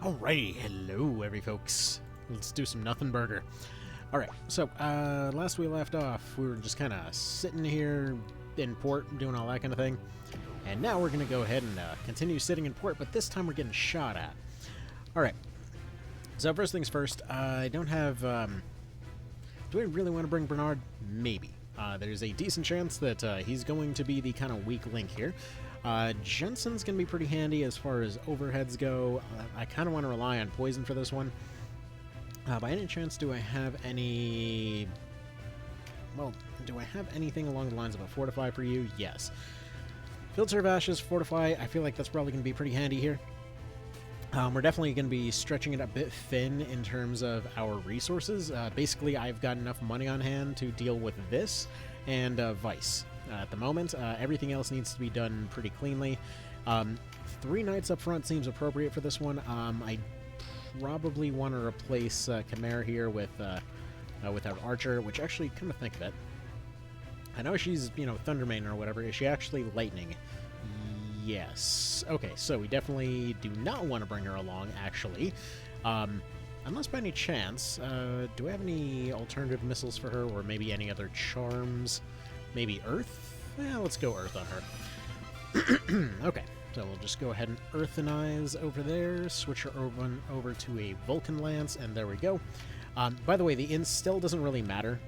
Alrighty, hello every folks. Let's do some nothing burger. Alright, so last we left off, we were just kind of sitting here in port, doing all that kind of thing. And now we're going to go ahead and continue sitting in port, but this time we're getting shot at. Alright, so first things first, I don't have... do I really want to bring Bernard? Maybe. There's a decent chance that he's going to be the kind of weak link here. Jensen's going to be pretty handy as far as overheads go. I kind of want to rely on poison for this one. By any chance, do I have any... Well, do I have anything along the lines of a Fortify for you? Yes. Filter of Ashes, Fortify, I feel like that's probably going to be pretty handy here. We're definitely going to be stretching it a bit thin in terms of our resources. Basically, I've got enough money on hand to deal with this and Vice. At the moment, everything else needs to be done pretty cleanly. 3 knights up front seems appropriate for this one. I probably want to replace Chimera here with our archer, which actually, come to think of it, I know she's, you know, Thundermain or whatever. Is she actually lightning? Yes. Okay, so we definitely do not want to bring her along, actually. Unless by any chance, do I have any alternative missiles for her, or maybe any other charms? Maybe Earth? Yeah, let's go Earth on her. Okay, so we'll just go ahead and Earthenize over there, switch her over to a Vulcan Lance, and there we go. By the way, the instill doesn't really matter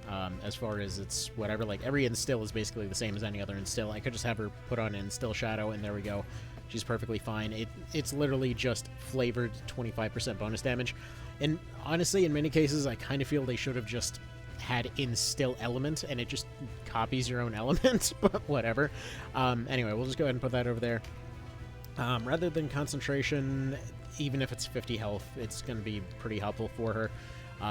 as far as it's whatever. Like, every instill is basically the same as any other instill. I could just have her put on instill shadow, and there we go. She's perfectly fine. It's literally just flavored 25% bonus damage. And honestly, in many cases, I kind of feel they should have just had instill element, and it just copies your own element, but whatever. Anyway, we'll just go ahead and put that over there. Rather than concentration, even if it's 50 health, it's going to be pretty helpful for her.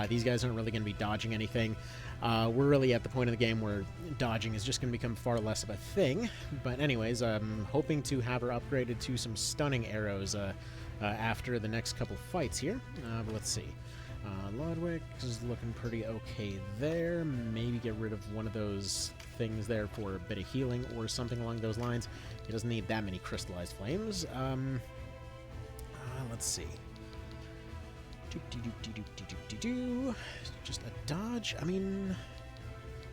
These guys aren't really going to be dodging anything. We're really at the point of the game where dodging is just going to become far less of a thing. But anyways, I'm hoping to have her upgraded to some stunning arrows after the next couple fights here. But let's see. Lodwick is looking pretty okay there. Maybe get rid of one of those things there for a bit of healing or something along those lines. He doesn't need that many crystallized flames. Let's see. Just a dodge? I mean,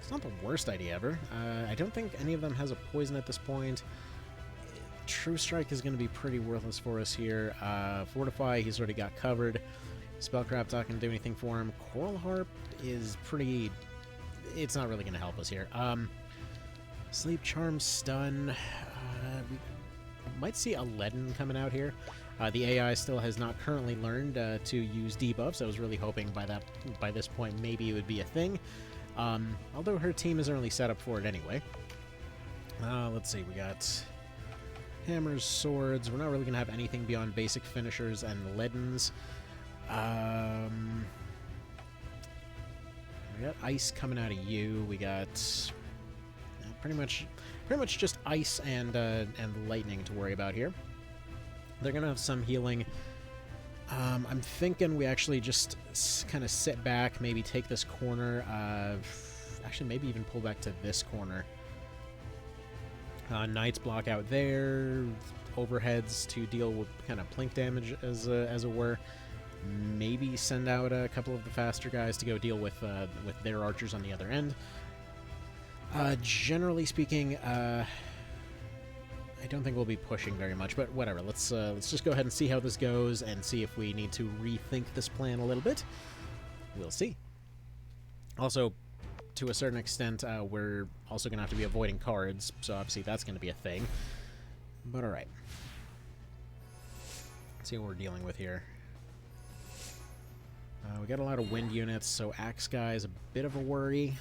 it's not the worst idea ever. I don't think any of them has a poison at this point. True Strike is going to be pretty worthless for us here. Fortify, he's already got covered. Spellcraft's not going to do anything for him. Coral Harp is pretty... It's not really going to help us here. Sleep Charm, Stun. We might see a Leaden coming out here. The AI still has not currently learned to use debuffs. I was really hoping by this point maybe it would be a thing. Although her team isn't really set up for it anyway. Let's see, we got hammers, swords. We're not really going to have anything beyond basic finishers and leadens. We got ice coming out of you. We got pretty much just ice and lightning to worry about here. They're gonna have some healing. I'm thinking we actually just kind of sit back, maybe take this corner. Actually, maybe even pull back to this corner. Knights block out there. Overheads to deal with kind of plink damage, as it were. Maybe send out a couple of the faster guys to go deal with their archers on the other end. Generally speaking, I don't think we'll be pushing very much, but whatever. Let's just go ahead and see how this goes and see if we need to rethink this plan a little bit. We'll see. Also, to a certain extent, we're also going to have to be avoiding cards, so obviously that's going to be a thing. But alright. Let's see what we're dealing with here. We got a lot of wind units, so Axe Guy is a bit of a worry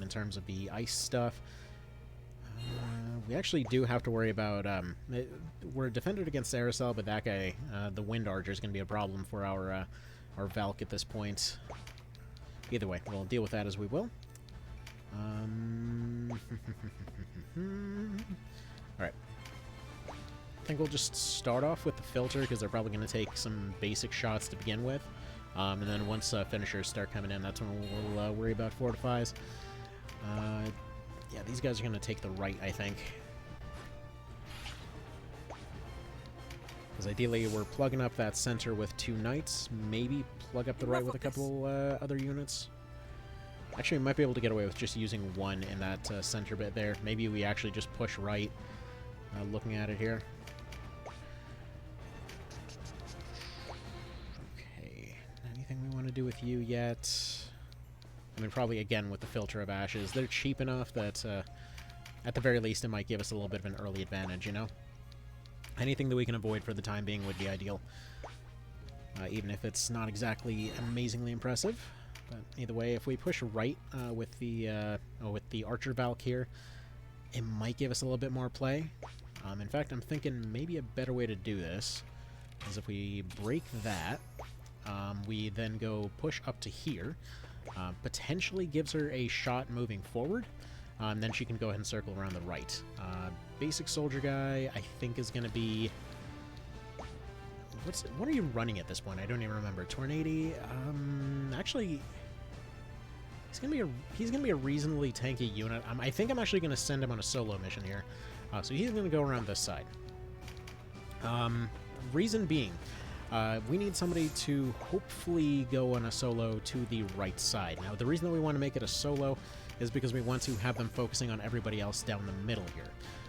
in terms of the ice stuff. We actually do have to worry about... we're defended against Arycelle, but that guy, the Wind Archer, is going to be a problem for our Valk at this point. Either way, we'll deal with that as we will. Alright. I think we'll just start off with the filter, because they're probably going to take some basic shots to begin with. And then once finishers start coming in, that's when we'll worry about fortifies. Yeah, these guys are going to take the right, I think. Because ideally we're plugging up that center with 2 knights, maybe plug up the right with a couple other units. Actually, we might be able to get away with just using 1 in that center bit there. Maybe we actually just push right, looking at it here. Okay, anything we want to do with you yet? I mean, probably again with the Filter of Ashes. They're cheap enough that, at the very least, it might give us a little bit of an early advantage, you know? Anything that we can avoid for the time being would be ideal. Even if it's not exactly amazingly impressive. But either way, if we push right with the Archer Valk here, it might give us a little bit more play. In fact, I'm thinking maybe a better way to do this is if we break that, we then go push up to here. Potentially gives her a shot moving forward. Then she can go ahead and circle around the right. Basic soldier guy, I think, is going to be... What are you running at this point? I don't even remember. Tornado. Actually, he's gonna be a reasonably tanky unit. I think I'm actually gonna send him on a solo mission here. So he's gonna go around this side. Reason being, we need somebody to hopefully go on a solo to the right side. Now, the reason that we want to make it a solo is because we want to have them focusing on everybody else down the middle here.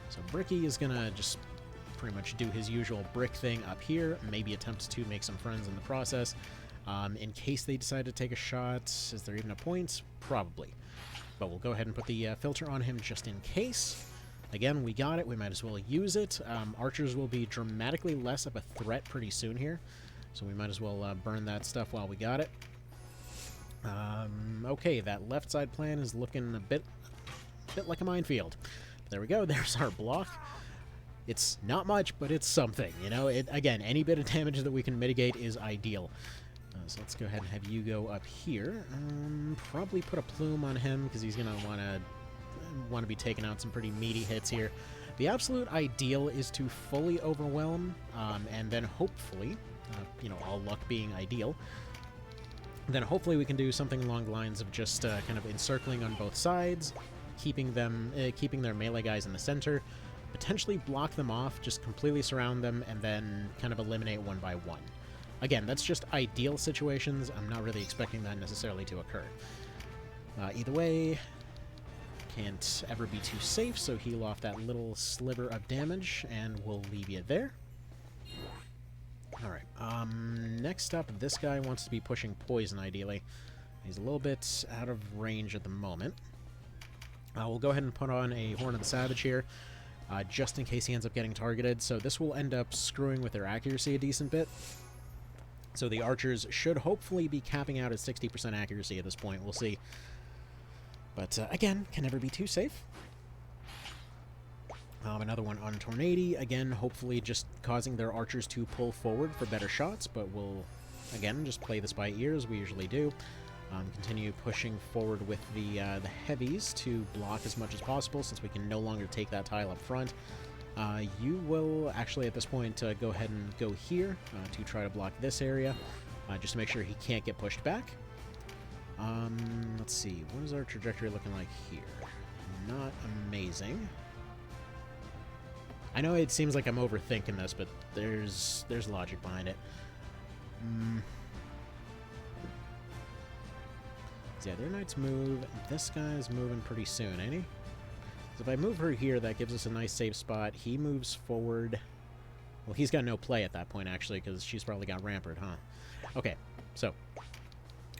So Bricky is gonna just pretty much do his usual brick thing up here, maybe attempt to make some friends in the process. In case they decide to take a shot, is there even a point? Probably. But we'll go ahead and put the filter on him just in case. Again, we got it. We might as well use it. Archers will be dramatically less of a threat pretty soon here, so we might as well burn that stuff while we got it. Okay, that left side plan is looking a bit like a minefield. There we go. There's our block. It's not much, but it's something, you know? Again, any bit of damage that we can mitigate is ideal. So let's go ahead and have you go up here. Probably put a plume on him, because he's going to want to be taking out some pretty meaty hits here. The absolute ideal is to fully overwhelm, and then hopefully, you know, all luck being ideal, then hopefully we can do something along the lines of just kind of encircling on both sides, keeping their melee guys in the center, potentially block them off, just completely surround them, and then kind of eliminate one by one. Again, that's just ideal situations. I'm not really expecting that necessarily to occur. Either way, can't ever be too safe, so heal off that little sliver of damage, and we'll leave you there. Alright, next up, this guy wants to be pushing poison, ideally. He's a little bit out of range at the moment. We'll go ahead and put on a Horn of the Savage here, just in case he ends up getting targeted. So this will end up screwing with their accuracy a decent bit. So the archers should hopefully be capping out at 60% accuracy at this point. We'll see. But again, can never be too safe. Another one on Tornado. Again, hopefully just causing their archers to pull forward for better shots, but we'll, again, just play this by ear as we usually do. Continue pushing forward with the heavies to block as much as possible, since we can no longer take that tile up front. You will actually, at this point, go ahead and go here to try to block this area, just to make sure he can't get pushed back. Let's see, what is our trajectory looking like here? Not amazing. I know it seems like I'm overthinking this, but there's logic behind it. So yeah, their knights move. This guy's moving pretty soon, ain't he? So if I move her here, that gives us a nice safe spot. He moves forward. Well, he's got no play at that point, actually, because she's probably got Rampart, huh? Okay, so...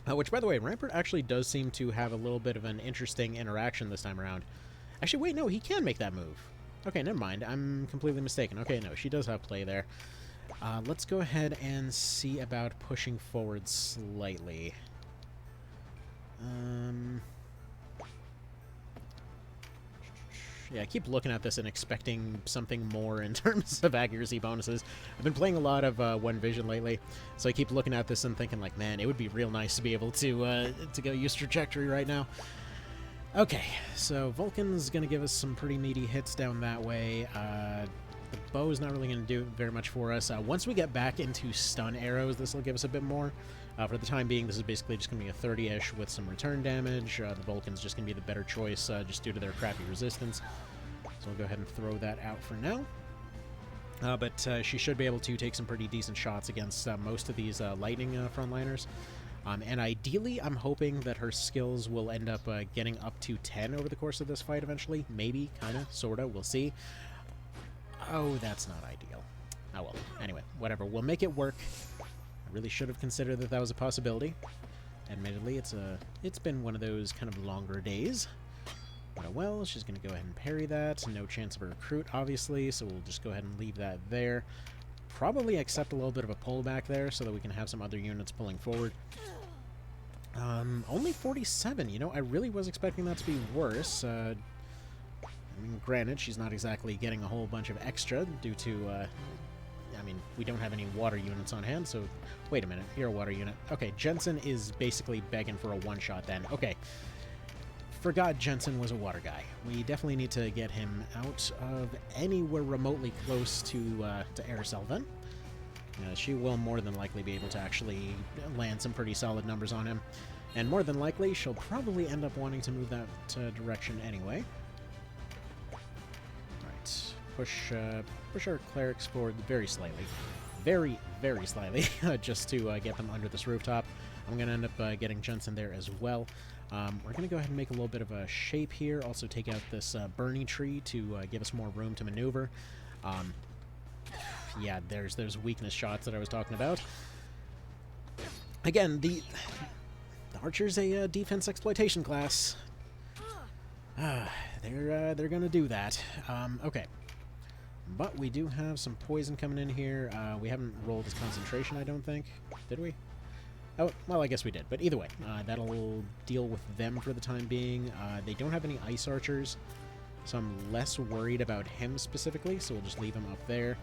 which, by the way, Rampart actually does seem to have a little bit of an interesting interaction this time around. Actually, wait, no, he can make that move. Okay, never mind. I'm completely mistaken. Okay, no, she does have play there. Let's go ahead and see about pushing forward slightly. Yeah, I keep looking at this and expecting something more in terms of accuracy bonuses. I've been playing a lot of One Vision lately, so I keep looking at this and thinking, like, man, it would be real nice to be able to go use Trajectory right now. Okay, so Vulcan's going to give us some pretty meaty hits down that way. The bow is not really going to do very much for us. Once we get back into stun arrows, this will give us a bit more. For the time being, this is basically just going to be a 30-ish with some return damage. The Vulcan's just going to be the better choice just due to their crappy resistance. So we'll go ahead and throw that out for now. But she should be able to take some pretty decent shots against most of these lightning frontliners. And ideally, I'm hoping that her skills will end up getting up to 10 over the course of this fight eventually. Maybe, kind of, sort of, we'll see. Oh, that's not ideal. Oh well, anyway, whatever, we'll make it work. I really should have considered that that was a possibility. Admittedly, it's been one of those kind of longer days. But well, she's going to go ahead and parry that. No chance of a recruit, obviously, so we'll just go ahead and leave that there. Probably accept a little bit of a pullback there so that we can have some other units pulling forward. Only 47, you know, I really was expecting that to be worse. I mean, granted, she's not exactly getting a whole bunch of extra due to, I mean, we don't have any water units on hand, so... Wait a minute, you're a water unit. Okay, Jensen is basically begging for a one-shot then. Okay. Forgot Jensen was a water guy. We definitely need to get him out of anywhere remotely close to Arycelle then. She will more than likely be able to actually land some pretty solid numbers on him. And more than likely, she'll probably end up wanting to move that direction anyway. Alright, push our clerics forward very slightly. Very, very slightly, just to get them under this rooftop. I'm going to end up getting Jensen there as well. We're going to go ahead and make a little bit of a shape here. Also take out this Bernie tree to give us more room to maneuver. Yeah, there's those weakness shots that I was talking about. Again, the Archer's a defense exploitation class. They're going to do that. Okay. But we do have some poison coming in here. We haven't rolled his concentration, I don't think. Did we? Oh, well, I guess we did. But either way, that'll deal with them for the time being. They don't have any ice archers, so I'm less worried about him specifically, so we'll just leave him up there.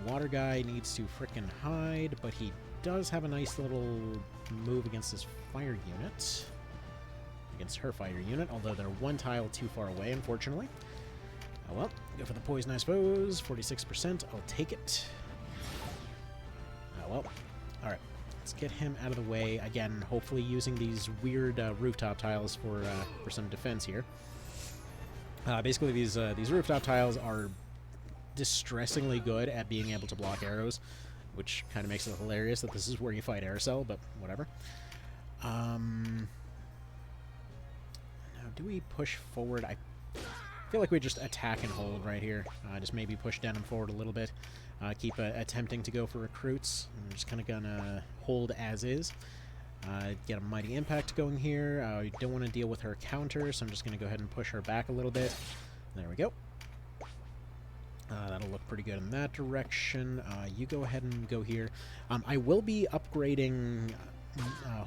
Water guy needs to frickin' hide, but he does have a nice little move against his fire unit. Against her fire unit, although they're one tile too far away, unfortunately. Oh well, go for the poison, I suppose. 46%, I'll take it. Oh well. Alright, let's get him out of the way. Again, hopefully using these weird rooftop tiles for some defense here. Basically, these rooftop tiles are distressingly good at being able to block arrows, which kind of makes it hilarious that this is where you fight Arycelle, but whatever. Now, do we push forward? I feel like we just attack and hold right here. Just maybe push Denim forward a little bit. Keep attempting to go for recruits. I'm just kind of gonna hold as is. Get a Mighty Impact going here. I don't want to deal with her counter, so I'm just going to go ahead and push her back a little bit. There we go. That'll look pretty good in that direction. You go ahead and go here. I will be upgrading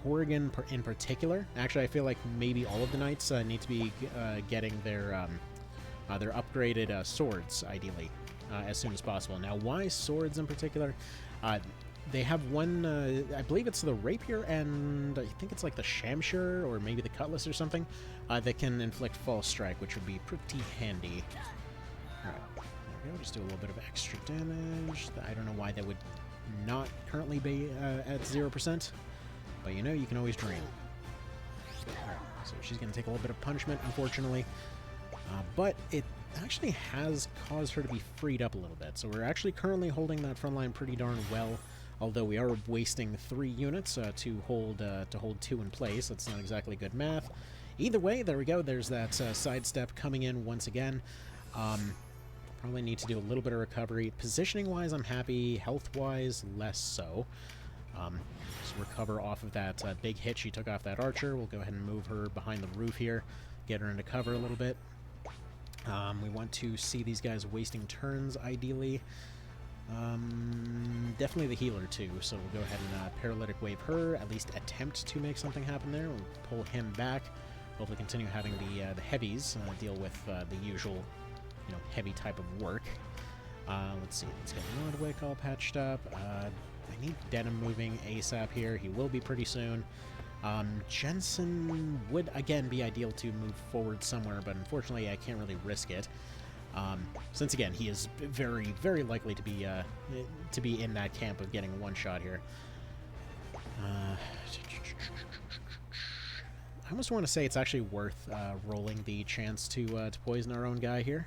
Horrigan in particular. Actually, I feel like maybe all of the knights need to be getting their upgraded swords, ideally, as soon as possible. Now, why swords in particular? They have one, I believe it's the rapier, and I think it's like the shamshir, or maybe the cutlass or something, that can inflict false strike, which would be pretty handy. Alright, there we go, just do a little bit of extra damage. I don't know why that would not currently be at 0%, but you know, you can always dream. Alright, so she's going to take a little bit of punishment, unfortunately, but it actually has caused her to be freed up a little bit, so we're actually currently holding that front line pretty darn well. Although we are wasting 3 units to hold 2 in place. That's not exactly good math. Either way, there we go. There's that sidestep coming in once again. Probably need to do a little bit of recovery. Positioning-wise, I'm happy. Health-wise, less so. Just recover off of that big hit she took off that archer. We'll go ahead and move her behind the roof here. Get her into cover a little bit. We want to see these guys wasting turns, ideally. Definitely the healer too, so we'll go ahead and paralytic wave her, at least attempt to make something happen there. We'll pull him back, hopefully continue having the heavies deal with the usual, you know, heavy type of work. Let's see, let's get Nordwick all patched up. I need Denim moving ASAP here. He will be pretty soon. Jensen would again be ideal to move forward somewhere, but unfortunately I can't really risk it. Since again, he is very, very likely to be in that camp of getting one shot here. I almost want to say it's actually worth rolling the chance to poison our own guy here.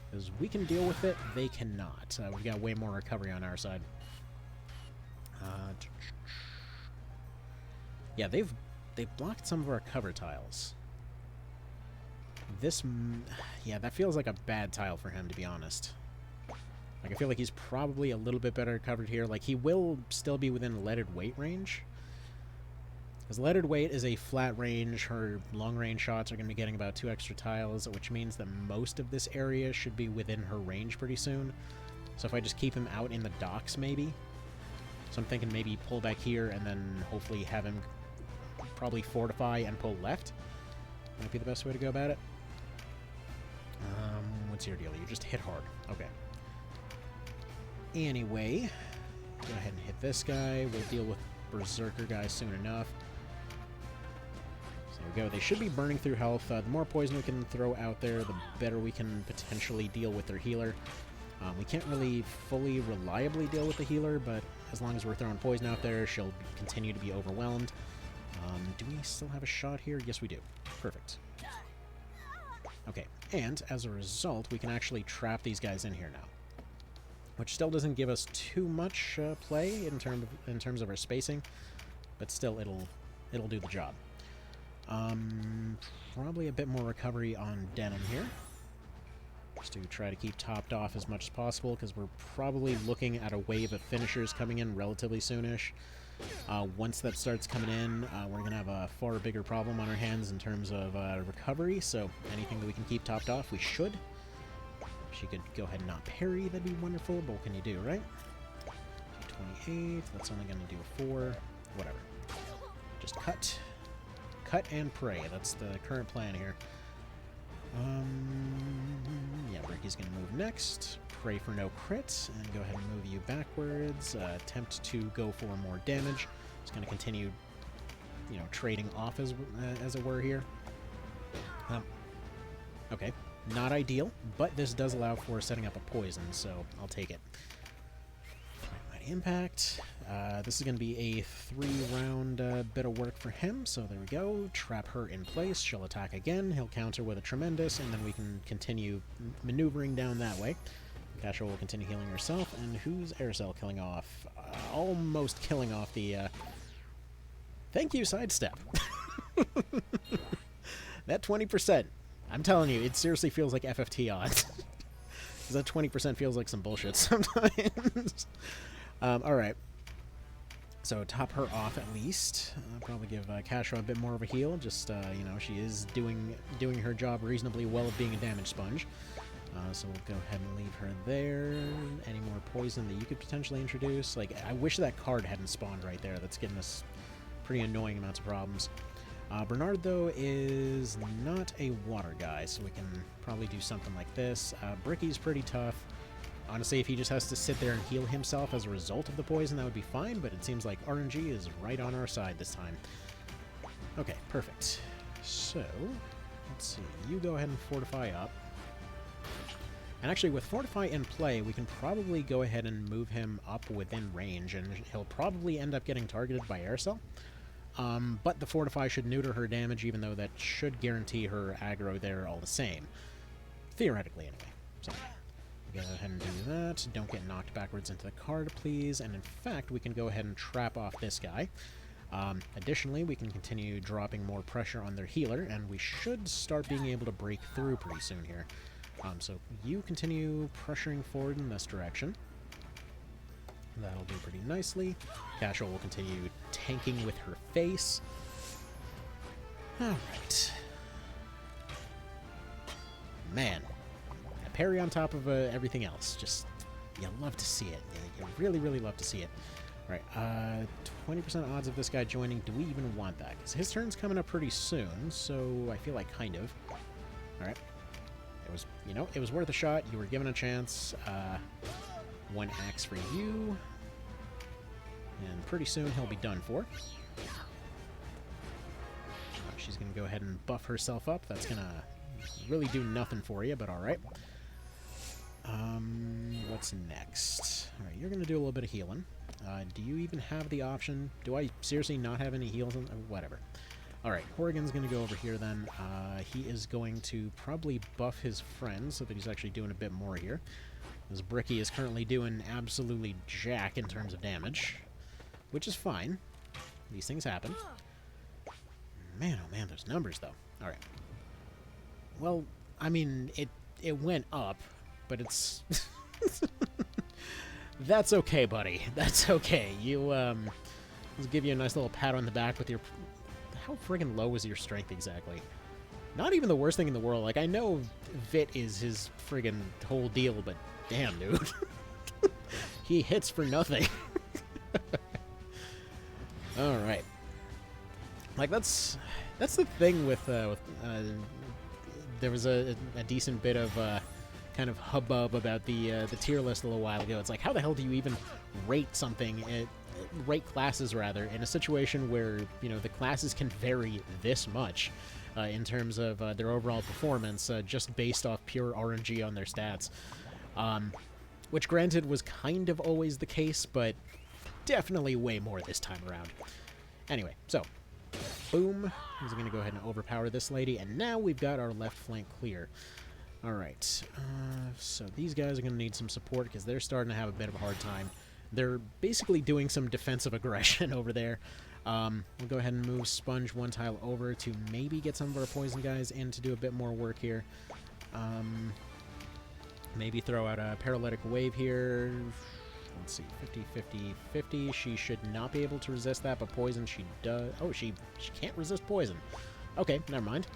Because we can deal with it, they cannot. We've got way more recovery on our side. Yeah, they've blocked some of our cover tiles. This... yeah, that feels like a bad tile for him, to be honest. Like, I feel like he's probably a little bit better covered here. Like, he will still be within leaded weight range. Because leaded weight is a flat range. Her long-range shots are going to be getting about 2 extra tiles, which means that most of this area should be within her range pretty soon. So if I just keep him out in the docks, maybe. So I'm thinking maybe pull back here and then hopefully have him probably fortify and pull left. Might be the best way to go about it. What's your deal? You just hit hard. Okay. Anyway, go ahead and hit this guy. We'll deal with Berserker guy soon enough. So there we go. They should be burning through health. The more poison we can throw out there, the better we can potentially deal with their healer. We can't really fully reliably deal with the healer, but as long as we're throwing poison out there, she'll continue to be overwhelmed. Do we still have a shot here? Yes, we do. Perfect. Okay, and as a result, we can actually trap these guys in here now, which still doesn't give us too much play in terms of our spacing, but still it'll do the job. Probably a bit more recovery on Denim here, just to try to keep topped off as much as possible, because we're probably looking at a wave of finishers coming in relatively soonish. Once that starts coming in, we're going to have a far bigger problem on our hands in terms of recovery, so anything that we can keep topped off, we should. She could go ahead and not parry, that'd be wonderful, but what can you do, right? 28th, that's only going to do a 4, whatever. Just cut. Cut and pray, that's the current plan here. Yeah, Ricky's going to move next. Pray for no crits, and go ahead and move you backwards. Attempt to go for more damage. It's going to continue, you know, trading off as it were here. Okay, not ideal, but this does allow for setting up a poison, so I'll take it. Mighty Impact. This is going to be a 3-round bit of work for him, so there we go. Trap her in place. She'll attack again. He'll counter with a Tremendous, and then we can continue maneuvering down that way. Kasha will continue healing herself, and who's Arycelle killing off? Almost killing off the, Thank you, sidestep. That 20%. I'm telling you, it seriously feels like FFT odds. Because that 20% feels like some bullshit sometimes. Alright. So top her off at least. Probably give Kasha a bit more of a heal. Just, you know, she is doing her job reasonably well of being a damage sponge. So we'll go ahead and leave her there. Any more poison that you could potentially introduce? Like, I wish that card hadn't spawned right there. That's giving us pretty annoying amounts of problems. Bernard, though, is not a water guy, so we can probably do something like this. Bricky's pretty tough. Honestly, if he just has to sit there and heal himself as a result of the poison, that would be fine, but it seems like RNG is right on our side this time. Okay, perfect. So, let's see. You go ahead and fortify up. And actually, with Fortify in play, we can probably go ahead and move him up within range, and he'll probably end up getting targeted by Arycelle. But the Fortify should neuter her damage, even though that should guarantee her aggro there all the same. Theoretically, anyway. So, go ahead and do that. Don't get knocked backwards into the card, please. And in fact, we can go ahead and trap off this guy. Additionally, we can continue dropping more pressure on their healer, and we should start being able to break through pretty soon here. So you continue pressuring forward in this direction. That'll do pretty nicely. Kasha will continue tanking with her face. Alright. Man. A parry on top of everything else. Just, you love to see it. You really, really love to see it. Alright, 20% odds of this guy joining. Do we even want that? Because his turn's coming up pretty soon, so I feel like kind of. Alright. It was, you know, it was worth a shot. You were given a chance. 1 axe for you. And pretty soon he'll be done for. She's going to go ahead and buff herself up. That's going to really do nothing for you, but alright. What's next? Alright, you're going to do a little bit of healing. Do you even have the option? Do I seriously not have any heals? Whatever. Alright, Horrigan's going to go over here then. He is going to probably buff his friend so that he's actually doing a bit more here. This Bricky is currently doing absolutely jack in terms of damage, which is fine. These things happen. Man, oh man, those numbers, though. Alright. Well, I mean, it went up, but it's... That's okay, buddy. That's okay. You, let's give you a nice little pat on the back with your... How friggin' low is your strength exactly? Not even the worst thing in the world. Like, I know Vit is his friggin' whole deal, but damn, dude. He hits for nothing. Alright. Like, that's the thing with there was a decent bit of kind of hubbub about the tier list a little while ago. It's like, how the hell do you even rate something, rate classes rather, in a situation where, you know, the classes can vary this much in terms of their overall performance just based off pure RNG on their stats. Which, granted, was kind of always the case, but definitely way more this time around. Anyway, so, boom. He's going to go ahead and overpower this lady, and now we've got our left flank clear. Alright, so these guys are going to need some support because they're starting to have a bit of a hard time. They're basically doing some defensive aggression over there. We'll go ahead and move Sponge one tile over to maybe get some of our poison guys in to do a bit more work here. Maybe throw out a paralytic wave here. Let's see, 50, 50, 50. She should not be able to resist that, but poison she does. Oh, she can't resist poison. Okay, never mind.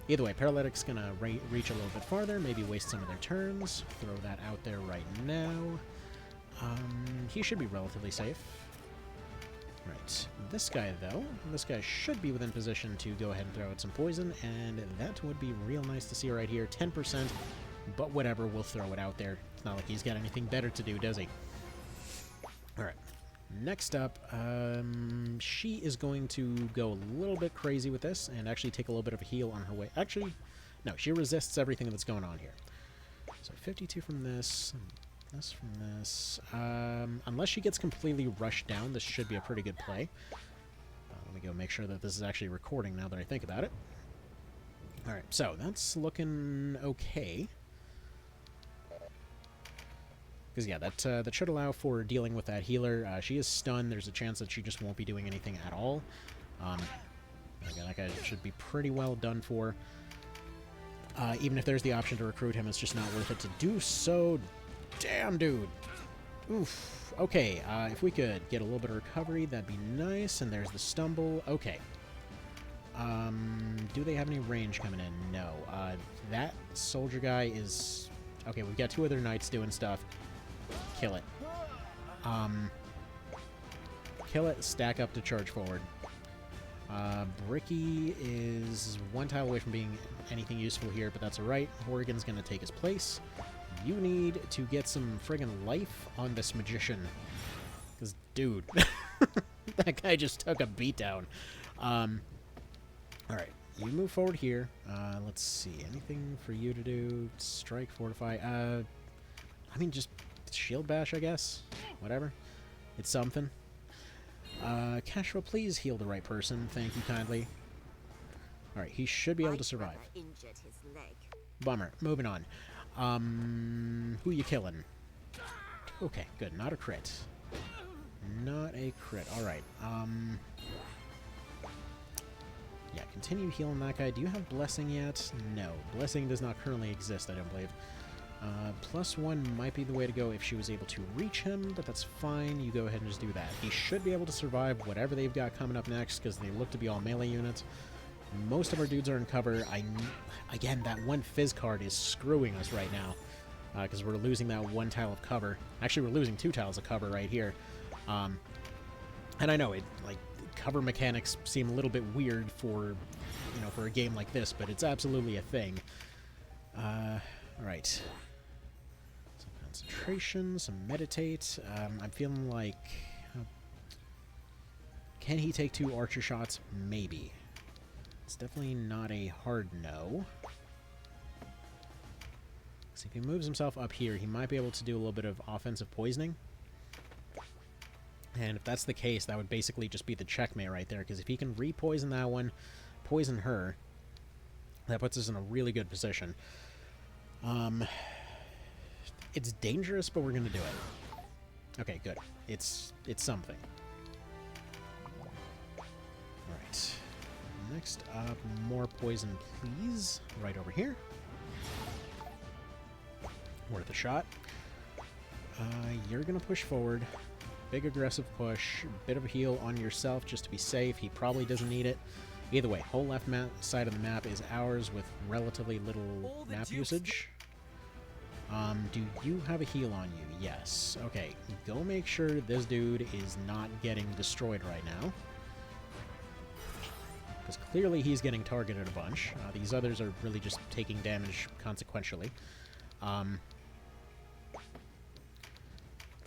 Either way, Paralytic's gonna reach a little bit farther, maybe waste some of their turns. Throw that out there right now. He should be relatively safe. Right, this guy, though, this guy should be within position to go ahead and throw out some poison, and that would be real nice to see right here. 10%, but whatever, we'll throw it out there. It's not like he's got anything better to do, does he? Alright, next up, she is going to go a little bit crazy with this, and actually take a little bit of a heal on her way. Actually, no, she resists everything that's going on here. So 52 from this... This from this. Unless she gets completely rushed down, this should be a pretty good play. Let me go make sure that this is actually recording now that I think about it. Alright, so that's looking okay. Because, yeah, that should allow for dealing with that healer. She is stunned. There's a chance that she just won't be doing anything at all. Again, that guy should be pretty well done for. Even if there's the option to recruit him, it's just not worth it to do so. Damn, dude. Oof. Okay, if we could get a little bit of recovery, that'd be nice. And there's the stumble. Okay. Do they have any range coming in? No. That soldier guy is... Okay, we've got two other knights doing stuff. Kill it. Kill it, stack up to charge forward. Bricky is one tile away from being anything useful here, but that's alright. Horrigan's gonna take his place. You need to get some friggin' life on this magician. Because, dude, that guy just took a beatdown. Alright, you move forward here. Let's see, anything for you to do? Strike, fortify. I mean, just shield bash, I guess. Whatever. It's something. Cashro, please heal the right person. Thank you kindly. Alright, he should be able to survive. Bummer. Moving on. Who you killing? Okay, good. Not a crit. Not a crit. Alright, yeah, continue healing that guy. Do you have Blessing yet? No. Blessing does not currently exist, I don't believe. +1 might be the way to go if she was able to reach him, but that's fine. You go ahead and just do that. He should be able to survive whatever they've got coming up next, because they look to be all melee units. Most of our dudes are in cover. Again, that one Fizz card is screwing us right now, because we're losing that one tile of cover. Actually, we're losing 2 tiles of cover right here. And I know, cover mechanics seem a little bit weird for, for a game like this, but it's absolutely a thing. Alright. Some concentration, some meditate. I'm feeling like... Can he take 2 archer shots? Maybe. It's definitely not a hard no. So if he moves himself up here, he might be able to do a little bit of offensive poisoning. And if that's the case, that would basically just be the checkmate right there, because if he can re-poison that one, poison her, that puts us in a really good position. It's dangerous, but we're gonna do it. Okay, good. It's something. Alright. Next up, more poison, please. Right over here. Worth a shot. You're gonna push forward. Big aggressive push. Bit of a heal on yourself just to be safe. He probably doesn't need it. Either way, whole left side of the map is ours with relatively little map usage. Do you have a heal on you? Yes. Okay, go make sure this dude is not getting destroyed right now. Because clearly he's getting targeted a bunch. These others are really just taking damage consequentially.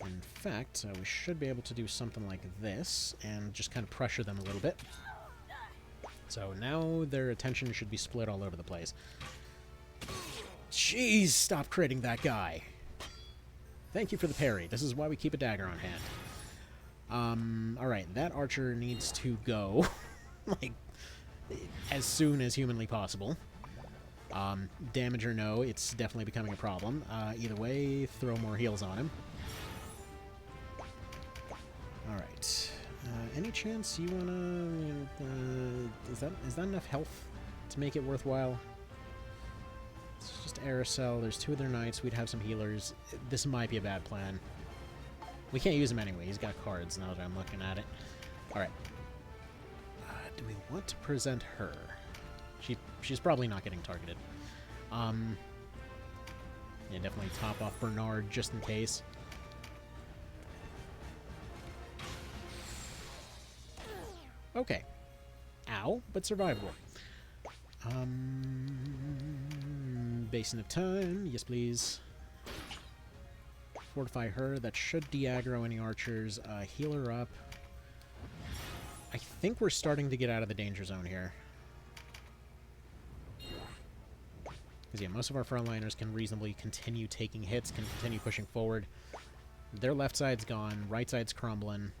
In fact, we should be able to do something like this and just kind of pressure them a little bit. So now their attention should be split all over the place. Jeez, stop critting that guy. Thank you for the parry. This is why we keep a dagger on hand. Alright, that archer needs to go, like, as soon as humanly possible. Damage or no, it's definitely becoming a problem. Either way, throw more heals on him. Alright. Any chance you wanna... is that enough health to make it worthwhile? It's just Arycelle. There's 2 of their knights. We'd have some healers. This might be a bad plan. We can't use him anyway. He's got cards now that I'm looking at it. Alright. Do we want to present her? She's probably not getting targeted. Yeah, definitely top off Bernard just in case. Okay. Ow, but survivable. Basin of Time. Yes, please. Fortify her. That should de-aggro any archers. Heal her up. I think we're starting to get out of the danger zone here. Because, yeah, most of our frontliners can reasonably continue taking hits, can continue pushing forward. Their left side's gone. Right side's crumbling.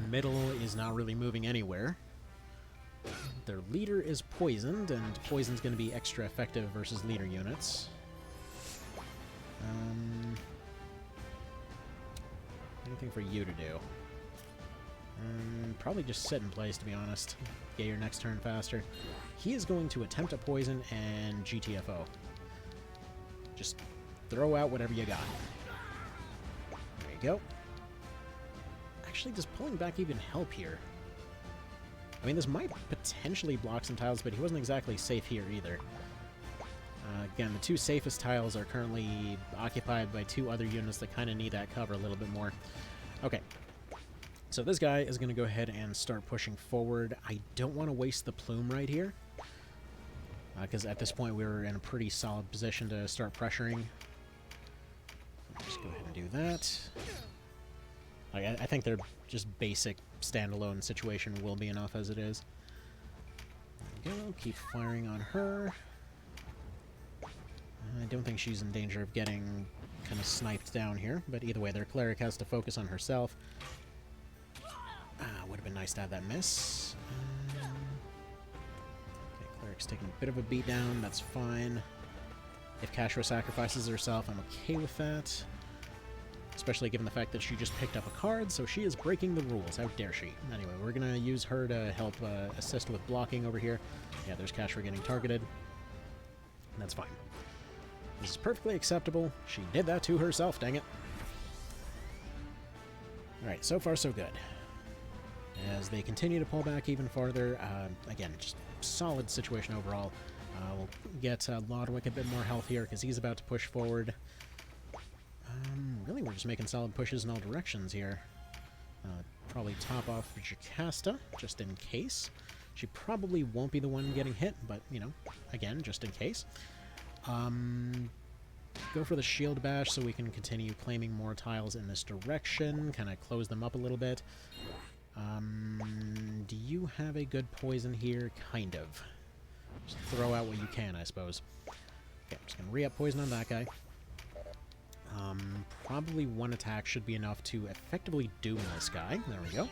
Middle is not really moving anywhere. Their leader is poisoned, and poison's going to be extra effective versus leader units. Anything for you to do? Probably just sit in place, to be honest. Get your next turn faster. He is going to attempt a poison and GTFO. Just throw out whatever you got. There you go. Actually, does pulling back even help here? I mean, this might potentially block some tiles, but he wasn't exactly safe here either. Again, the 2 safest tiles are currently occupied by 2 other units that kind of need that cover a little bit more. Okay. So this guy is going to go ahead and start pushing forward. I don't want to waste the plume right here, because at this point we're in a pretty solid position to start pressuring. Just go ahead and do that. I think their just basic standalone situation will be enough as it is. There we go. Keep firing on her. I don't think she's in danger of getting kind of sniped down here, but either way, their cleric has to focus on herself. Would have been nice to have that miss. Okay, cleric's taking a bit of a beat down. That's fine. If Kashra sacrifices herself, I'm okay with that. Especially given the fact that she just picked up a card, so she is breaking the rules. How dare she? Anyway, we're going to use her to help assist with blocking over here. Yeah, there's Kashra getting targeted. That's fine. This is perfectly acceptable. She did that to herself, dang it. Alright, so far so good. As they continue to pull back even farther, again, just solid situation overall. We'll get Lodwick a bit more health here, because he's about to push forward. Really, we're just making solid pushes in all directions here. Probably top off Jocasta, just in case. She probably won't be the one getting hit, but, you know, again, just in case. Go for the shield bash so we can continue claiming more tiles in this direction, kind of close them up a little bit. Do you have a good poison here? Kind of. Just throw out what you can, I suppose. Okay, I'm just going to re-up poison on that guy. Probably one attack should be enough to effectively doom this guy. There we go.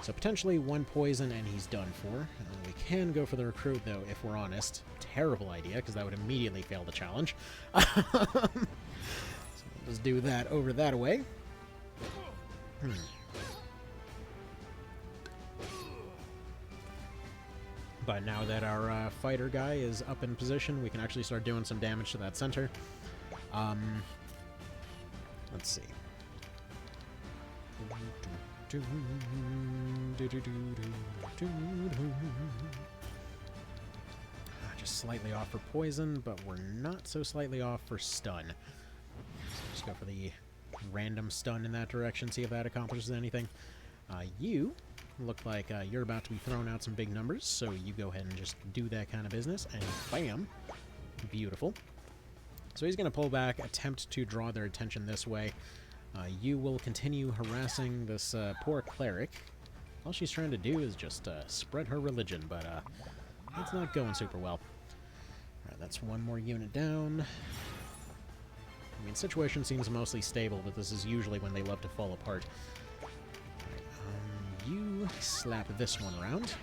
So potentially one poison and he's done for. We can go for the recruit, though, if we're honest. Terrible idea, because that would immediately fail the challenge. So we'll just do that over that way. But now that our fighter guy is up in position, we can actually start doing some damage to that center. Let's see. Just slightly off for poison, but we're not so slightly off for stun. So just go for the random stun in that direction, see if that accomplishes anything. You look like you're about to be throwing out some big numbers, so you go ahead and just do that kind of business, and bam! Beautiful. So he's going to pull back, attempt to draw their attention this way. You will continue harassing this poor cleric. All she's trying to do is just spread her religion, but it's not going super well. Alright, that's one more unit down. I mean, situation seems mostly stable, but this is usually when they love to fall apart. Alright, you slap this one around.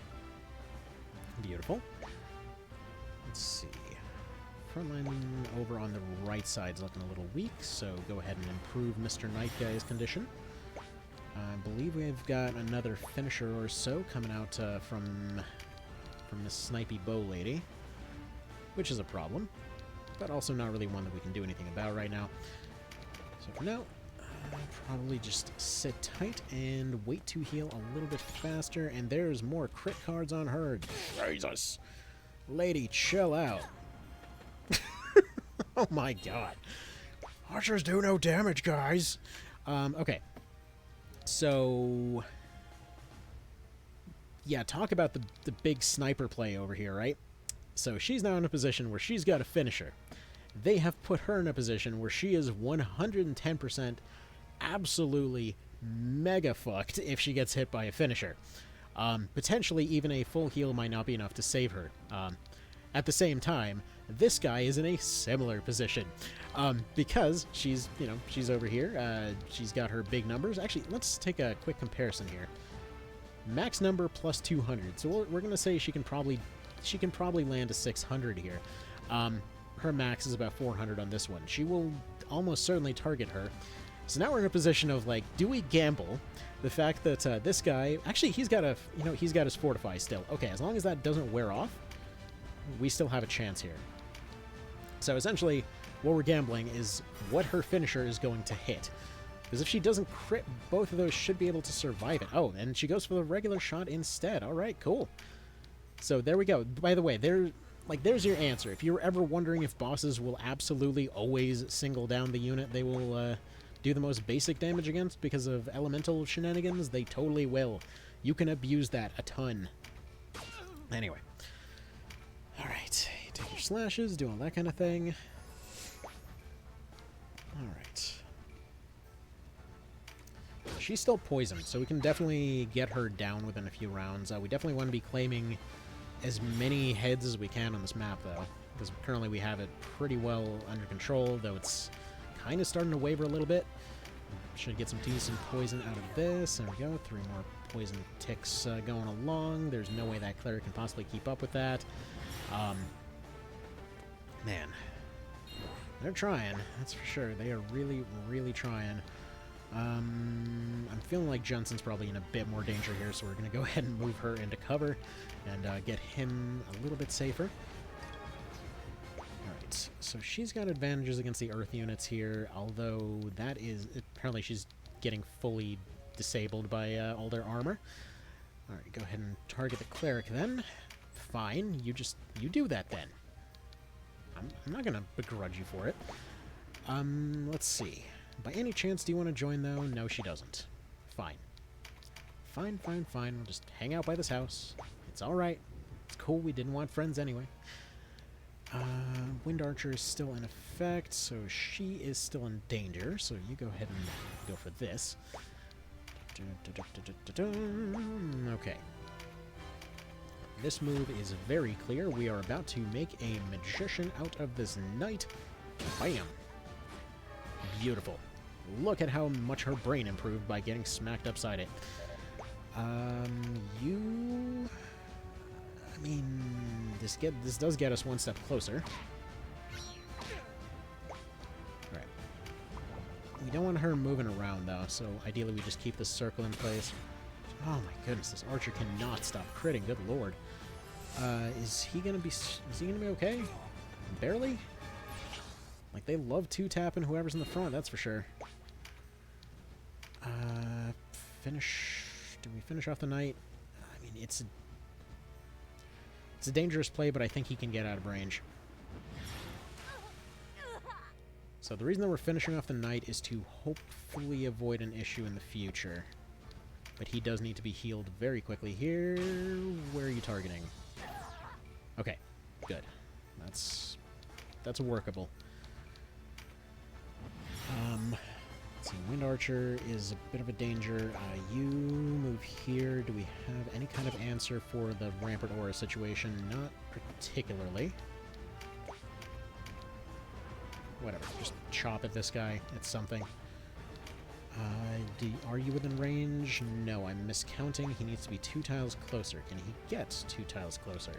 Beautiful. Let's see. Frontline over on the right side is looking a little weak, so go ahead and improve Mr. Knight Guy's condition. I believe we've got another finisher or so coming out from this snipey bow lady, which is a problem, but also not really one that we can do anything about right now. So for now, probably just sit tight and wait to heal a little bit faster, and there's more crit cards on her. Jesus! Lady, chill out. Oh my god. Archers do no damage, guys. Okay. So, yeah, talk about the big sniper play over here, right? So she's now in a position where she's got a finisher. They have put her in a position where she is 110% absolutely mega fucked if she gets hit by a finisher. Potentially even a full heal might not be enough to save her. At the same time, this guy is in a similar position, because she's over here. She's got her big numbers. Actually, let's take a quick comparison here. Max number plus 200. So we're gonna say she can probably land a 600 here. Her max is about 400 on this one. She will almost certainly target her. So now we're in a position of, like, do we gamble the fact that this guy actually he's got his fortify still. Okay, as long as that doesn't wear off, we still have a chance here. So essentially, what we're gambling is what her finisher is going to hit. Because if she doesn't crit, both of those should be able to survive it. Oh, and she goes for the regular shot instead. All right, cool. So there we go. By the way, there's your answer. If you're ever wondering if bosses will absolutely always single down the unit they will do the most basic damage against because of elemental shenanigans, they totally will. You can abuse that a ton. Anyway. Alright, take your slashes, do all that kind of thing. Alright. She's still poisoned, so we can definitely get her down within a few rounds. We definitely want to be claiming as many heads as we can on this map, though, because currently we have it pretty well under control, though it's kind of starting to waver a little bit. Should get some decent poison out of this. There we go, 3 more poison ticks going along. There's no way that cleric can possibly keep up with that. Man, they're trying, that's for sure. They are really, really trying. I'm feeling like Jensen's probably in a bit more danger here, so we're going to go ahead and move her into cover and get him a little bit safer. Alright, so she's got advantages against the earth units here, although that is... apparently she's getting fully disabled by all their armor. Alright, go ahead and target the cleric then. Fine, you do that then. I'm not gonna begrudge you for it. Let's see. By any chance, do you want to join, though? No, she doesn't. Fine. Fine. We'll just hang out by this house. It's alright. It's cool, we didn't want friends anyway. Wind Archer is still in effect, so she is still in danger, so you go ahead and go for this. Okay. This move is very clear. We are about to make a magician out of this knight. Bam! Beautiful. Look at how much her brain improved by getting smacked upside it. You... I mean, this does get us one step closer. Alright. We don't want her moving around, though, so ideally we just keep this circle in place. Oh my goodness, this archer cannot stop critting, good lord. Is he gonna be okay? Barely? Like, they love two-tapping whoever's in the front, that's for sure. Do we finish off the knight? I mean, it's a dangerous play, but I think he can get out of range. So the reason that we're finishing off the knight is to hopefully avoid an issue in the future. But he does need to be healed very quickly here. Where are you targeting? Okay, good. That's workable. Let's see, Wind Archer is a bit of a danger. You move here. Do we have any kind of answer for the Rampart Aura situation? Not particularly. Whatever, just chop at this guy. It's something. Are you within range? No, I'm miscounting. He needs to be 2 tiles closer. Can he get 2 tiles closer?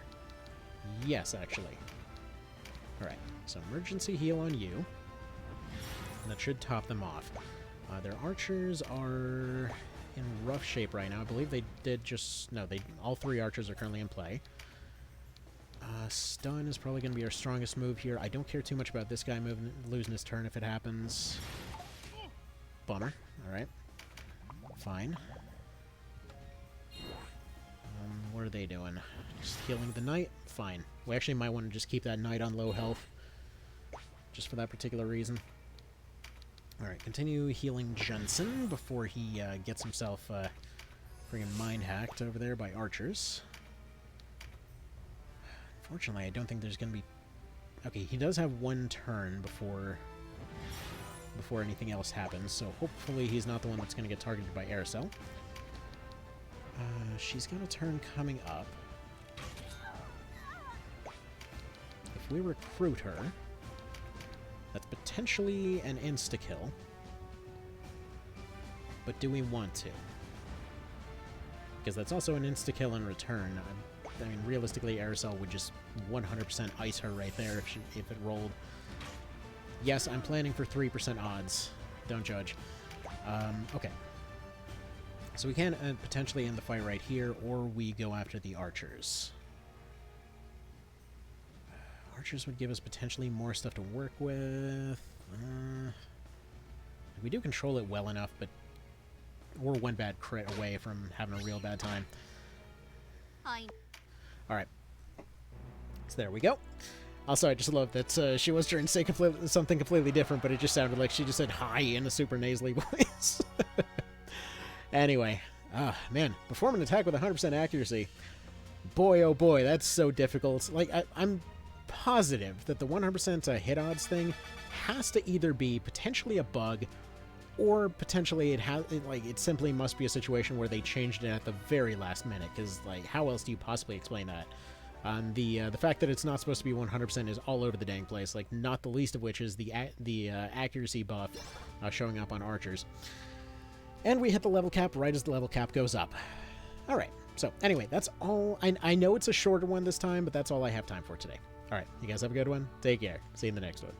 Yes, actually. Alright, so emergency heal on you. And that should top them off. Their archers are in rough shape right now. I believe they did just... No, all 3 archers are currently in play. Stun is probably going to be our strongest move here. I don't care too much about this guy losing his turn if it happens. Bummer. Alright. Fine. What are they doing? Just healing the knight? Fine. We actually might want to just keep that knight on low health. Just for that particular reason. Alright, continue healing Jensen before he gets himself friggin' mind-hacked over there by archers. Fortunately, I don't think there's going to be... Okay, he does have 1 turn before anything else happens, so hopefully he's not the one that's going to get targeted by Arycelle. She's got a turn coming up. If we recruit her, that's potentially an insta-kill. But do we want to? Because that's also an insta-kill in return. I mean, realistically, Arycelle would just 100% ice her right there if it rolled. Yes, I'm planning for 3% odds. Don't judge. Okay. So we can potentially end the fight right here, or we go after the archers. Archers would give us potentially more stuff to work with. We do control it well enough, but we're 1 bad crit away from having a real bad time. Alright. So there we go. Also, I just love that she was trying to say something completely different, but it just sounded like she just said hi in a super nasally voice. Anyway. Man. Perform an attack with 100% accuracy. Boy, oh boy, that's so difficult. Like, I'm positive that the 100% hit odds thing has to either be potentially a bug, or potentially it simply must be a situation where they changed it at the very last minute, because, like, how else do you possibly explain that? The fact that it's not supposed to be 100% is all over the dang place, like, not the least of which is the accuracy buff showing up on archers. And we hit the level cap right as the level cap goes up. Alright, so anyway, that's all. I know it's a shorter one this time, but that's all I have time for today. Alright, you guys have a good one. Take care. See you in the next one.